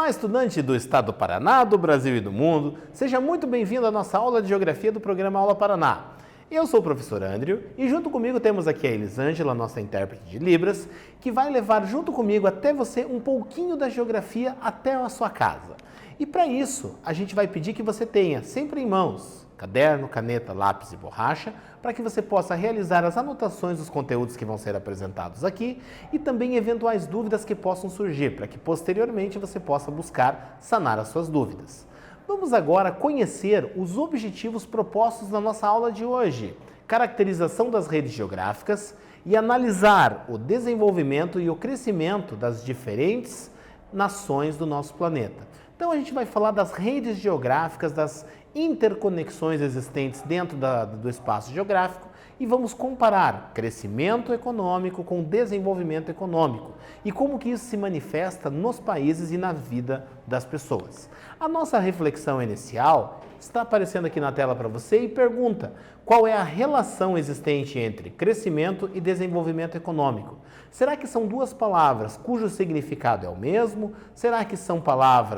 Olá, estudante do estado do Paraná, do Brasil e do mundo. Seja muito bem-vindo à nossa aula de Geografia do programa Aula Paraná. Eu sou o professor Andrew e junto comigo temos aqui a Elisângela, nossa intérprete de Libras, que vai levar junto comigo até você um pouquinho da geografia até a sua casa. E para isso, a gente vai pedir que você tenha sempre em mãos caderno, caneta, lápis e borracha, para que você possa realizar as anotações dos conteúdos que vão ser apresentados aqui e também eventuais dúvidas que possam surgir, para que posteriormente você possa buscar sanar as suas dúvidas. Vamos agora conhecer os objetivos propostos na nossa aula de hoje, caracterização das redes geográficas e analisar o desenvolvimento e o crescimento das diferentes nações do nosso planeta. Então a gente vai falar das redes geográficas, das interconexões existentes dentro do espaço geográfico e vamos comparar crescimento econômico com desenvolvimento econômico e como que isso se manifesta nos países e na vida das pessoas. A nossa reflexão inicial está aparecendo aqui na tela para você e pergunta: qual é a relação existente entre crescimento e desenvolvimento econômico? Será que são duas palavras cujo significado é o mesmo? Será que são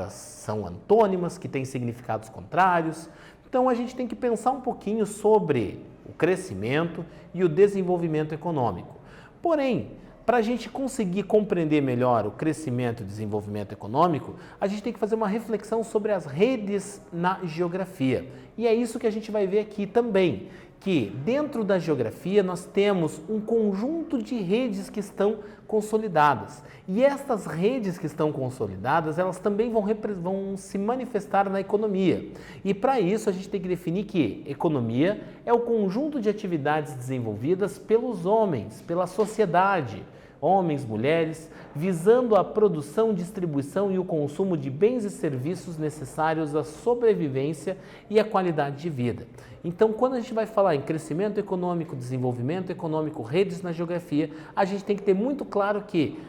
são antônimas, que têm significados contrários? Então a gente tem que pensar um pouquinho sobre o crescimento e o desenvolvimento econômico. Porém, para a gente conseguir compreender melhor o crescimento e o desenvolvimento econômico, a gente tem que fazer uma reflexão sobre as redes na geografia. E é isso que a gente vai ver aqui também, que dentro da geografia nós temos um conjunto de redes que estão consolidadas. E estas redes que estão consolidadas, elas também vão se manifestar na economia. E para isso a gente tem que definir que economia é o conjunto de atividades desenvolvidas pelos homens, pela sociedade, homens, mulheres, visando a produção, distribuição e o consumo de bens e serviços necessários à sobrevivência e à qualidade de vida. Então, quando a gente vai falar em crescimento econômico, desenvolvimento econômico, redes na geografia, a gente tem que ter muito claro que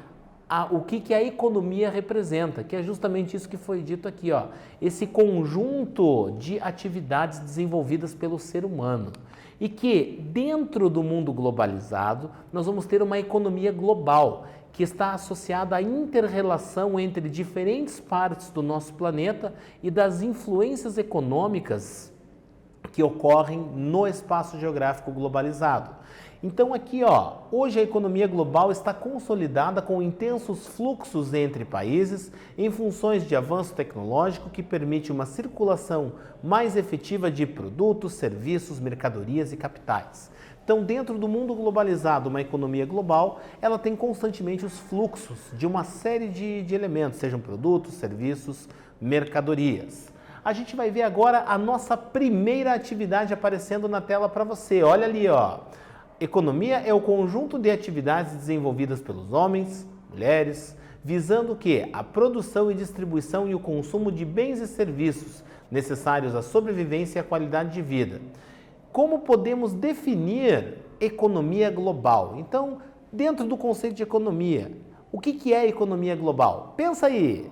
o que a economia representa, que é justamente isso que foi dito aqui, ó, esse conjunto de atividades desenvolvidas pelo ser humano. E que dentro do mundo globalizado, nós vamos ter uma economia global, que está associada à inter-relação entre diferentes partes do nosso planeta e das influências econômicas que ocorrem no espaço geográfico globalizado. Então aqui, ó, hoje a economia global está consolidada com intensos fluxos entre países em funções de avanço tecnológico que permite uma circulação mais efetiva de produtos, serviços, mercadorias e capitais. Então, dentro do mundo globalizado, uma economia global, ela tem constantemente os fluxos de uma série de elementos, sejam produtos, serviços, mercadorias. A gente vai ver agora a nossa primeira atividade aparecendo na tela para você. Olha ali, ó. Economia é o conjunto de atividades desenvolvidas pelos homens, mulheres, visando o quê? A produção e distribuição e o consumo de bens e serviços necessários à sobrevivência e à qualidade de vida. Como podemos definir economia global? Então, dentro do conceito de economia, o que é economia global? Pensa aí!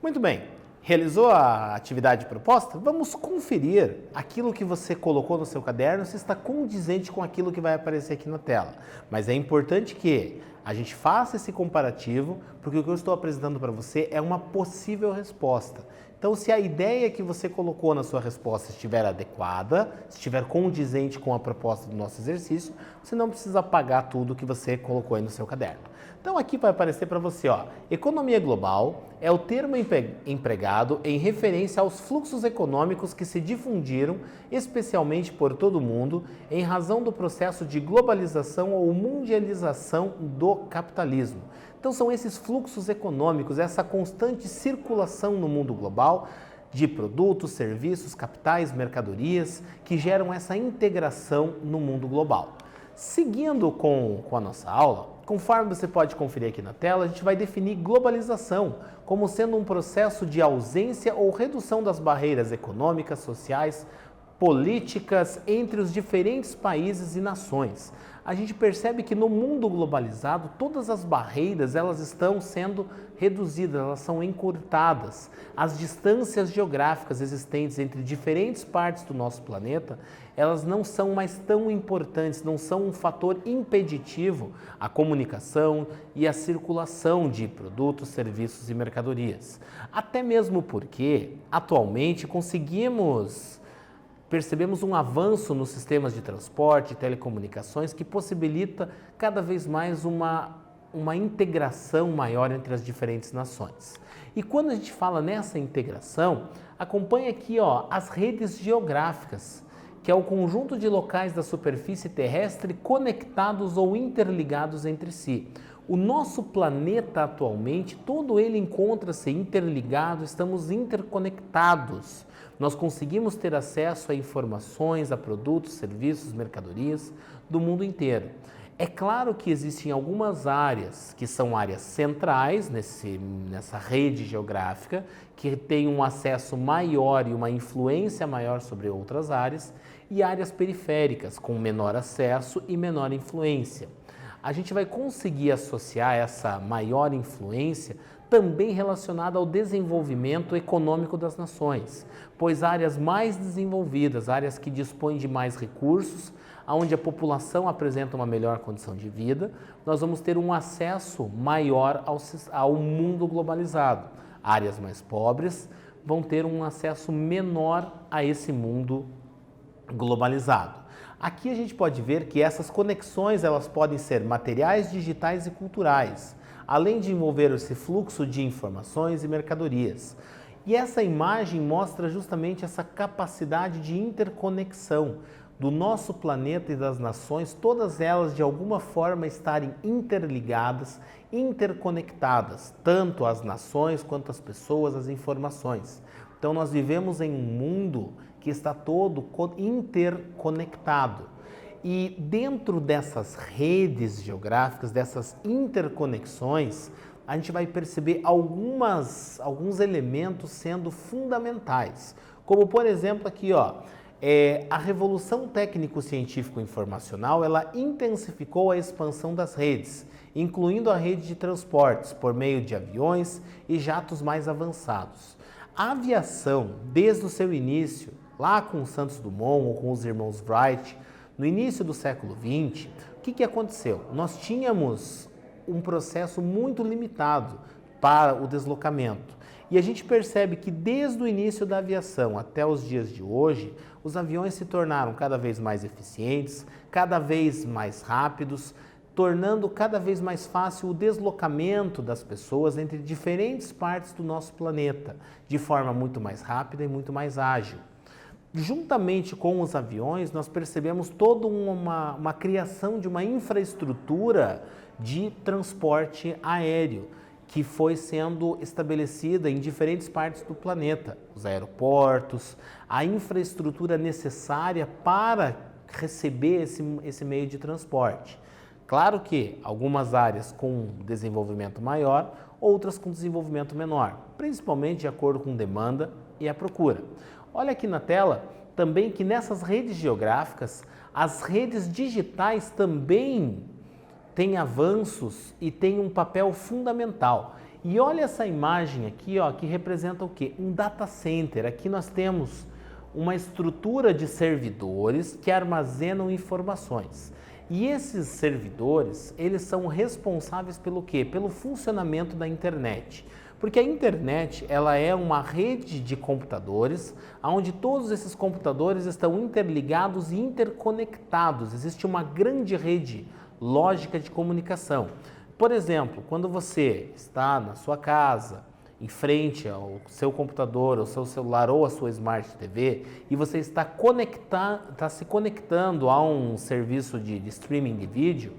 Muito bem, realizou a atividade proposta? Vamos conferir aquilo que você colocou no seu caderno, se está condizente com aquilo que vai aparecer aqui na tela. Mas é importante que a gente faça esse comparativo, porque o que eu estou apresentando para você é uma possível resposta. Então, se a ideia que você colocou na sua resposta estiver adequada, estiver condizente com a proposta do nosso exercício, você não precisa apagar tudo que você colocou aí no seu caderno. Então, aqui vai aparecer para você, ó, economia global é o termo empregado em referência aos fluxos econômicos que se difundiram, especialmente por todo o mundo, em razão do processo de globalização ou mundialização do capitalismo. Então, são esses fluxos econômicos, essa constante circulação no mundo global de produtos, serviços, capitais, mercadorias, que geram essa integração no mundo global. Seguindo com a nossa aula, conforme você pode conferir aqui na tela, a gente vai definir globalização como sendo um processo de ausência ou redução das barreiras econômicas, sociais, políticas entre os diferentes países e nações. A gente percebe que no mundo globalizado todas as barreiras elas estão sendo reduzidas, elas são encurtadas. As distâncias geográficas existentes entre diferentes partes do nosso planeta, elas não são mais tão importantes, não são um fator impeditivo à comunicação e à circulação de produtos, serviços e mercadorias. Até mesmo porque, atualmente, percebemos um avanço nos sistemas de transporte e telecomunicações que possibilita cada vez mais uma integração maior entre as diferentes nações. E quando a gente fala nessa integração, acompanhe aqui as redes geográficas, que é o conjunto de locais da superfície terrestre conectados ou interligados entre si. O nosso planeta atualmente, todo ele encontra-se interligado, estamos interconectados. Nós conseguimos ter acesso a informações, a produtos, serviços, mercadorias do mundo inteiro. É claro que existem algumas áreas que são áreas centrais nessa rede geográfica, que têm um acesso maior e uma influência maior sobre outras áreas, e áreas periféricas, com menor acesso e menor influência. A gente vai conseguir associar essa maior influência também relacionada ao desenvolvimento econômico das nações, pois áreas mais desenvolvidas, áreas que dispõem de mais recursos, onde a população apresenta uma melhor condição de vida, nós vamos ter um acesso maior ao mundo globalizado. Áreas mais pobres vão ter um acesso menor a esse mundo globalizado. Aqui a gente pode ver que essas conexões elas podem ser materiais, digitais e culturais, além de envolver esse fluxo de informações e mercadorias. E essa imagem mostra justamente essa capacidade de interconexão do nosso planeta e das nações, todas elas de alguma forma estarem interligadas, interconectadas, tanto as nações quanto as pessoas, as informações. Então nós vivemos em um mundo que está todo interconectado. E dentro dessas redes geográficas, dessas interconexões, a gente vai perceber alguns elementos sendo fundamentais. Como, por exemplo, aqui, a revolução técnico-científico-informacional, ela intensificou a expansão das redes, incluindo a rede de transportes por meio de aviões e jatos mais avançados. A aviação, desde o seu início, lá com Santos Dumont ou com os irmãos Wright, no início do século XX, o que aconteceu? Nós tínhamos um processo muito limitado para o deslocamento. E a gente percebe que desde o início da aviação até os dias de hoje, os aviões se tornaram cada vez mais eficientes, cada vez mais rápidos, tornando cada vez mais fácil o deslocamento das pessoas entre diferentes partes do nosso planeta, de forma muito mais rápida e muito mais ágil. Juntamente com os aviões, nós percebemos toda uma criação de uma infraestrutura de transporte aéreo, que foi sendo estabelecida em diferentes partes do planeta. Os aeroportos, a infraestrutura necessária para receber esse meio de transporte. Claro que algumas áreas com desenvolvimento maior, outras com desenvolvimento menor, principalmente de acordo com demanda e a procura. Olha aqui na tela também que nessas redes geográficas, as redes digitais também têm avanços e têm um papel fundamental. E olha essa imagem aqui, ó, que representa o quê? Um data center. Aqui nós temos uma estrutura de servidores que armazenam informações. E esses servidores, eles são responsáveis pelo quê? Pelo funcionamento da internet. Porque a internet, ela é uma rede de computadores, onde todos esses computadores estão interligados e interconectados. Existe uma grande rede lógica de comunicação. Por exemplo, quando você está na sua casa, em frente ao seu computador, ao seu celular ou à sua Smart TV e você está se conectando a um serviço de streaming de vídeo,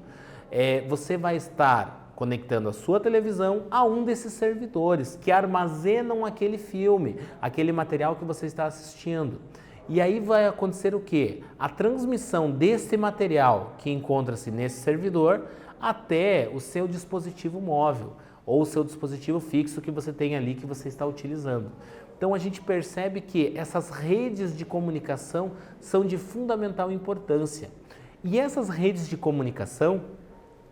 você vai estar conectando a sua televisão a um desses servidores que armazenam aquele filme, aquele material que você está assistindo. E aí vai acontecer o quê? A transmissão desse material que encontra-se nesse servidor até o seu dispositivo móvel ou o seu dispositivo fixo que você tem ali que você está utilizando. Então a gente percebe que essas redes de comunicação são de fundamental importância. E essas redes de comunicação,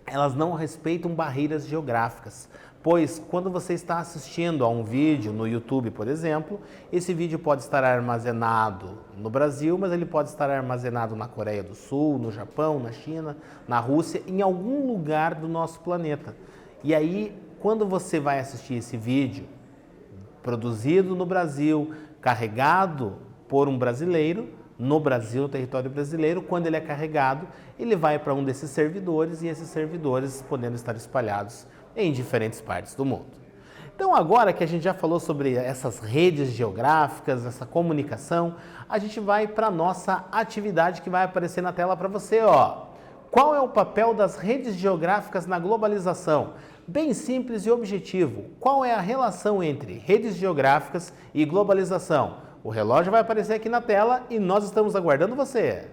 elas não respeitam barreiras geográficas, pois quando você está assistindo a um vídeo no YouTube, por exemplo, esse vídeo pode estar armazenado no Brasil, mas ele pode estar armazenado na Coreia do Sul, no Japão, na China, na Rússia, em algum lugar do nosso planeta. E aí, quando você vai assistir esse vídeo produzido no Brasil, carregado por um brasileiro, no Brasil, no território brasileiro, quando ele é carregado, ele vai para um desses servidores e esses servidores podendo estar espalhados em diferentes partes do mundo. Então agora que a gente já falou sobre essas redes geográficas, essa comunicação, a gente vai para a nossa atividade que vai aparecer na tela para você, ó. Qual é o papel das redes geográficas na globalização? Bem simples e objetivo. Qual é a relação entre redes geográficas e globalização? O relógio vai aparecer aqui na tela e nós estamos aguardando você.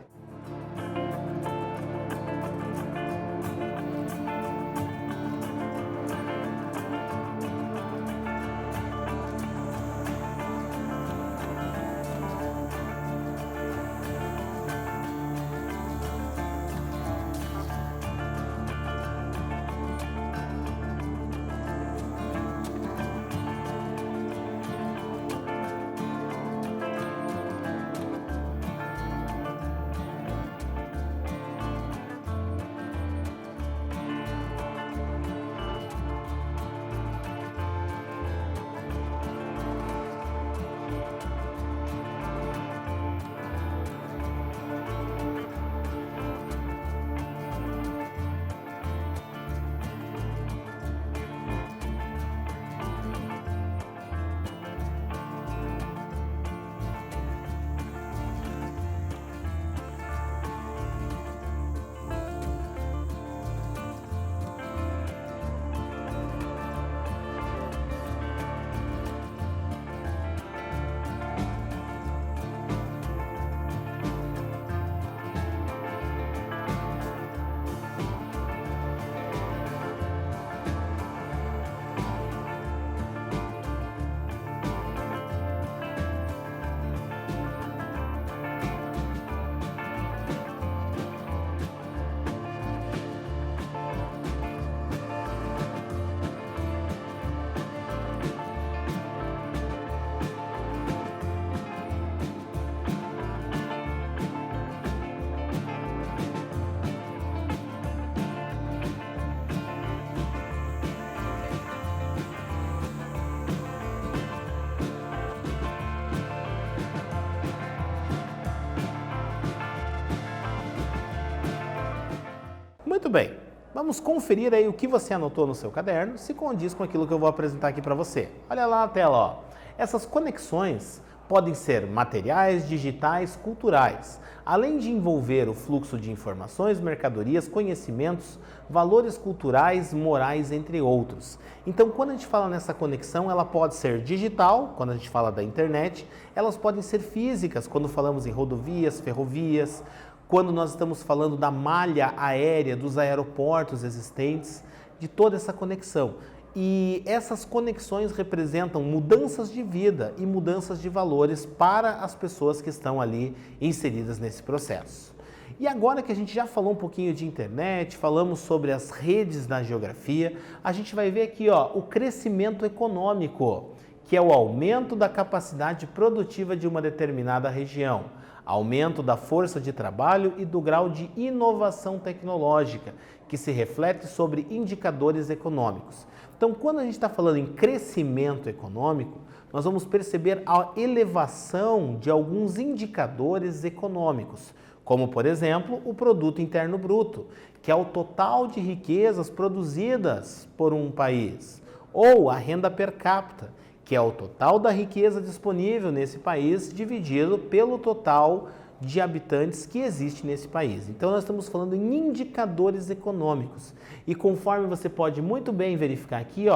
Muito bem, vamos conferir aí o que você anotou no seu caderno, se condiz com aquilo que eu vou apresentar aqui para você. Olha lá na tela, ó. Essas conexões podem ser materiais, digitais, culturais, além de envolver o fluxo de informações, mercadorias, conhecimentos, valores culturais, morais, entre outros. Então, quando a gente fala nessa conexão, ela pode ser digital, quando a gente fala da internet, elas podem ser físicas, quando falamos em rodovias, ferrovias, quando nós estamos falando da malha aérea, dos aeroportos existentes, de toda essa conexão. E essas conexões representam mudanças de vida e mudanças de valores para as pessoas que estão ali inseridas nesse processo. E agora que a gente já falou um pouquinho de internet, falamos sobre as redes da geografia, a gente vai ver aqui o crescimento econômico, que é o aumento da capacidade produtiva de uma determinada região, aumento da força de trabalho e do grau de inovação tecnológica, que se reflete sobre indicadores econômicos. Então, quando a gente está falando em crescimento econômico, nós vamos perceber a elevação de alguns indicadores econômicos, como, por exemplo, o Produto Interno Bruto, que é o total de riquezas produzidas por um país, ou a renda per capita, que é o total da riqueza disponível nesse país dividido pelo total de habitantes que existe nesse país. Então nós estamos falando em indicadores econômicos. E conforme você pode muito bem verificar aqui,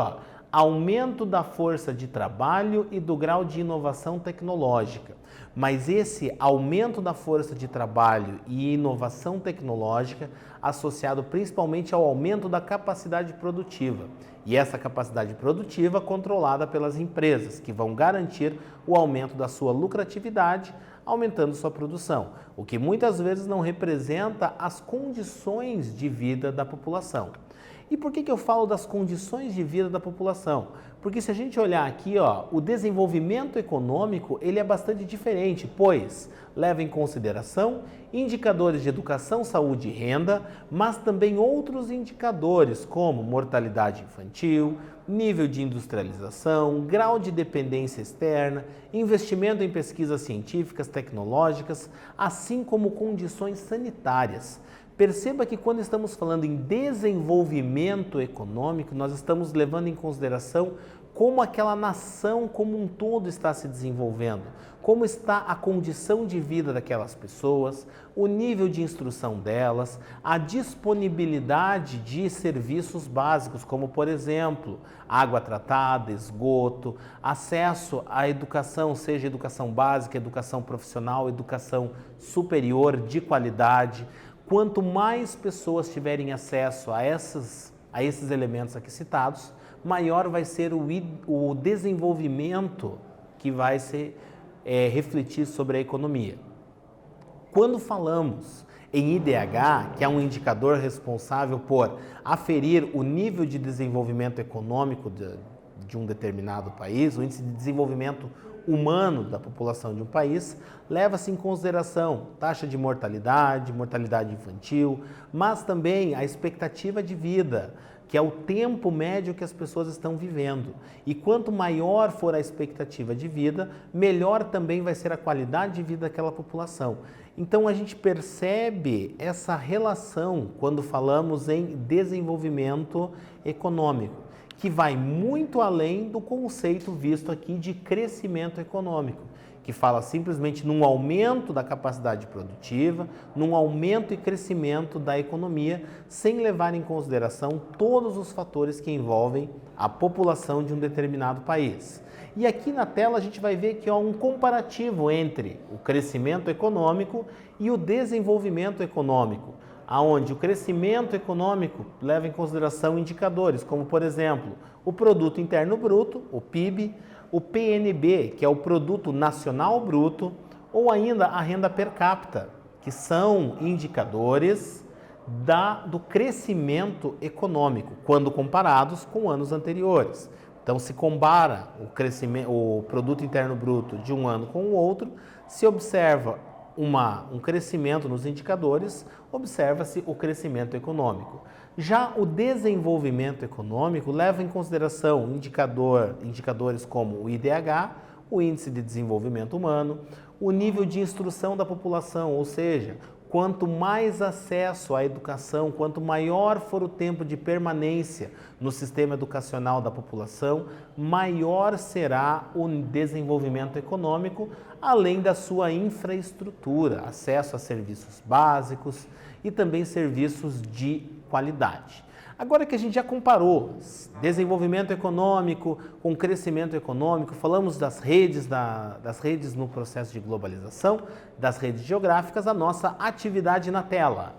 aumento da força de trabalho e do grau de inovação tecnológica. Mas esse aumento da força de trabalho e inovação tecnológica associado principalmente ao aumento da capacidade produtiva. E essa capacidade produtiva controlada pelas empresas, que vão garantir o aumento da sua lucratividade, aumentando sua produção, o que muitas vezes não representa as condições de vida da população. E por que eu falo das condições de vida da população? Porque se a gente olhar aqui, o desenvolvimento econômico ele é bastante diferente, pois leva em consideração indicadores de educação, saúde e renda, mas também outros indicadores como mortalidade infantil, nível de industrialização, grau de dependência externa, investimento em pesquisas científicas, tecnológicas, assim como condições sanitárias. Perceba que quando estamos falando em desenvolvimento econômico, nós estamos levando em consideração como aquela nação como um todo está se desenvolvendo, como está a condição de vida daquelas pessoas, o nível de instrução delas, a disponibilidade de serviços básicos, como por exemplo, água tratada, esgoto, acesso à educação, seja educação básica, educação profissional, educação superior de qualidade. Quanto mais pessoas tiverem acesso a esses elementos aqui citados, maior vai ser o desenvolvimento que vai se refletir sobre a economia. Quando falamos em IDH, que é um indicador responsável por aferir o nível de desenvolvimento econômico de um determinado país, o índice de desenvolvimento humano da população de um país, leva-se em consideração taxa de mortalidade, mortalidade infantil, mas também a expectativa de vida, que é o tempo médio que as pessoas estão vivendo. E quanto maior for a expectativa de vida, melhor também vai ser a qualidade de vida daquela população. Então a gente percebe essa relação quando falamos em desenvolvimento econômico, que vai muito além do conceito visto aqui de crescimento econômico, que fala simplesmente num aumento da capacidade produtiva, num aumento e crescimento da economia, sem levar em consideração todos os fatores que envolvem a população de um determinado país. E aqui na tela a gente vai ver que há um comparativo entre o crescimento econômico e o desenvolvimento econômico, aonde o crescimento econômico leva em consideração indicadores, como por exemplo, o Produto Interno Bruto, o PIB, o PNB, que é o Produto Nacional Bruto, ou ainda a renda per capita, que são indicadores do crescimento econômico, quando comparados com anos anteriores. Então, se compara o Produto Interno Bruto de um ano com o outro, se observa um crescimento nos indicadores, observa-se o crescimento econômico. Já o desenvolvimento econômico leva em consideração indicadores como o IDH, o Índice de Desenvolvimento Humano, o nível de instrução da população, ou seja, quanto mais acesso à educação, quanto maior for o tempo de permanência no sistema educacional da população, maior será o desenvolvimento econômico, além da sua infraestrutura, acesso a serviços básicos e também serviços de qualidade. Agora que a gente já comparou desenvolvimento econômico com crescimento econômico, falamos das redes no processo de globalização, das redes geográficas, a nossa atividade na tela.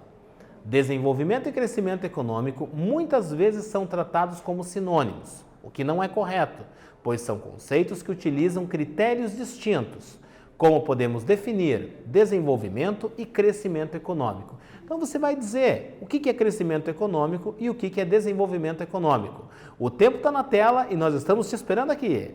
Desenvolvimento e crescimento econômico muitas vezes são tratados como sinônimos, o que não é correto, pois são conceitos que utilizam critérios distintos. como podemos definir desenvolvimento e crescimento econômico. Então você vai dizer o que é crescimento econômico e o que é desenvolvimento econômico. O tempo está na tela e nós estamos te esperando aqui.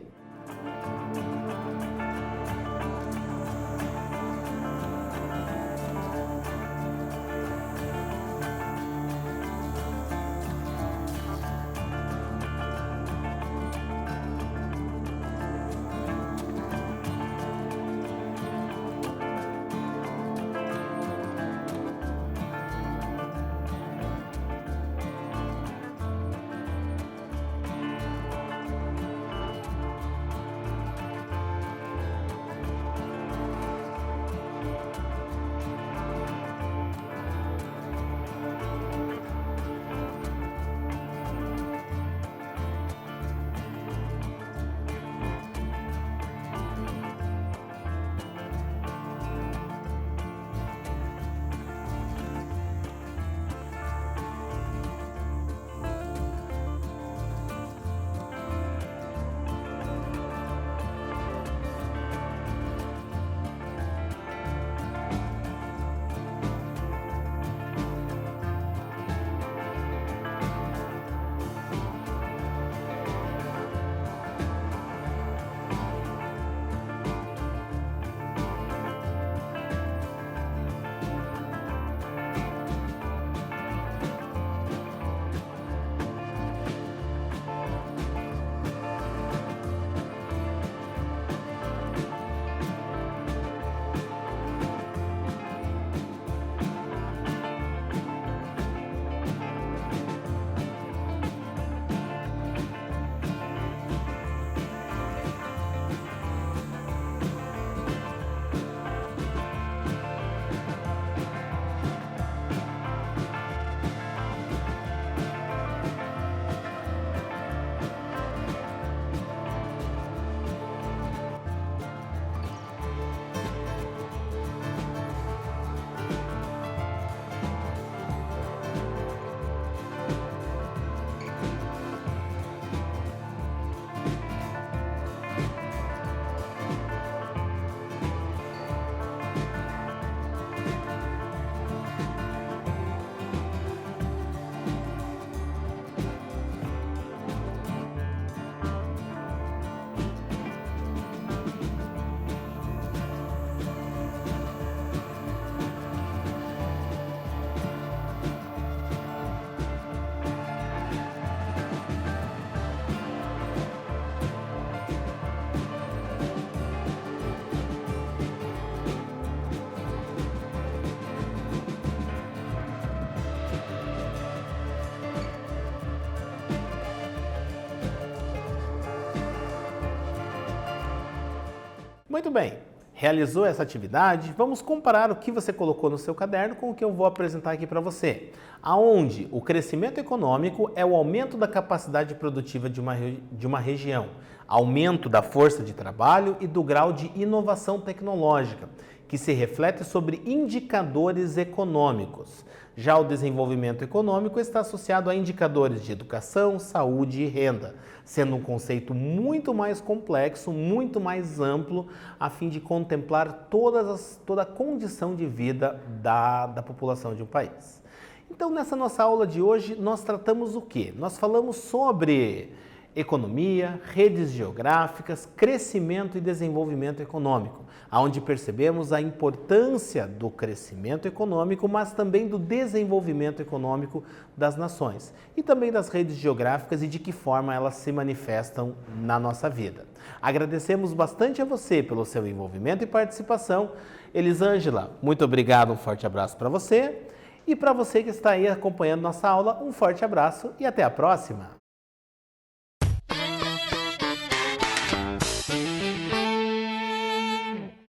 Muito bem, realizou essa atividade? Vamos comparar o que você colocou no seu caderno com o que eu vou apresentar aqui para você. Aonde o crescimento econômico é o aumento da capacidade produtiva de uma região, aumento da força de trabalho e do grau de inovação tecnológica, que se reflete sobre indicadores econômicos. Já o desenvolvimento econômico está associado a indicadores de educação, saúde e renda, sendo um conceito muito mais complexo, muito mais amplo, a fim de contemplar toda a condição de vida da população de um país. Então, nessa nossa aula de hoje, nós tratamos o quê? Nós falamos sobre economia, redes geográficas, crescimento e desenvolvimento econômico, onde percebemos a importância do crescimento econômico, mas também do desenvolvimento econômico das nações e também das redes geográficas e de que forma elas se manifestam na nossa vida. Agradecemos bastante a você pelo seu envolvimento e participação. Elisângela, muito obrigado, um forte abraço para você. E para você que está aí acompanhando nossa aula, um forte abraço e até a próxima!